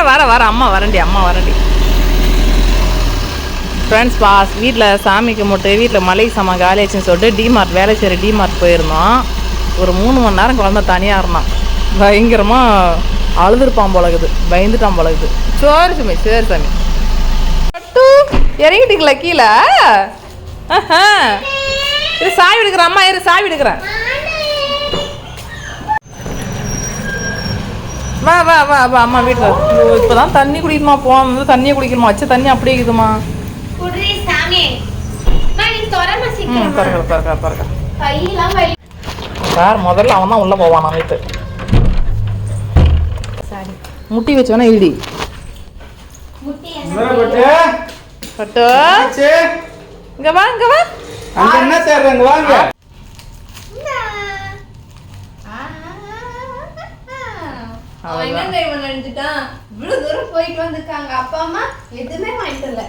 வர அம்மா வரண்டி ஃப்ரெண்ட்ஸ் வீட்டில் சாமி கும்பிட்டு வீட்டில் மளிகை சாமான் காலியாச்சுன்னு சொல்லிட்டு டிமார்ட் வேலைச்சேரி டிமார்ட் போயிருந்தோம். ஒரு 3 மணி நேரம் குழந்தை தனியாக இருந்தான். பயங்கரமாக அழுதுருப்பான் போலகுது, பயந்துட்டான் போலகுது. சரி சாமி இறங்கிட்டீங்களா கீழே? இது சாவி எடுக்கிறேன் அம்மா, சாவி எடுக்கிறேன். வா அம்மா வீட்டில் இப்போ தான் தண்ணி குடிக்கணுமா, போனது தண்ணியை குடிக்கணுமா, வச்சு தண்ணி அப்படியே இருக்குதுமா. சார் முதல்ல அவன் தான் உள்ளே போவான். நான் வீட்டு முட்டி வச்சோன்னா இடி பட்டு இங்க வா என்ன செய்யறாங்க வாங்க. இவ்வளவு தூரம் போயிட்டு வந்துருக்காங்க. அப்பா அம்மா எதுவுமே வாங்கிட்டு இல்ல.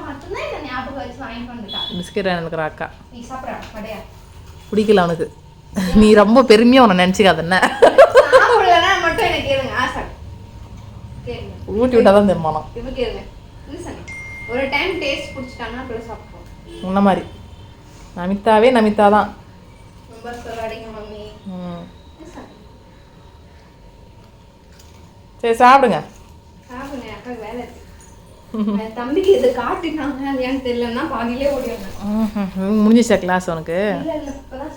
மட்டும்தான் இதை ஞாபகம் வச்சு வாங்கிட்டு வந்துட்டாங்க. பிஸ்கெட் எனக்கு அக்கா நீ சாப்பிட கிடையாது, பிடிக்கல அவனுக்கு. நீ ரொம்ப பெருமையா உன்னை நினைச்சுக்காத. என்ன சாப்பிடலன்னா மட்டும் எனக்கு கேளுங்க. ஊட்டி விட்டாதான் தெரியுமானம். இப்போ கேளுங்க, ஒரு டைம் டேஸ்ட் பிடிச்சிட்டாங்கன்னா அப்புறம் சாப்பிடுவோம். உன்ன மாதிரி நமிதா தான். ரொம்ப சொல்லாதீங்க மம்மி. சரி சாப்பிடுங்க. அக்கா வேலை இருக்கு. தம்பிக்கு இது காட்டினாங்க அது ஏன்னு தெரியலன்னா பாதியிலே ஓடி வந்தேன். முடிஞ்சிச்சா கிளாஸ் உனக்கு? இல்ல இப்பதான்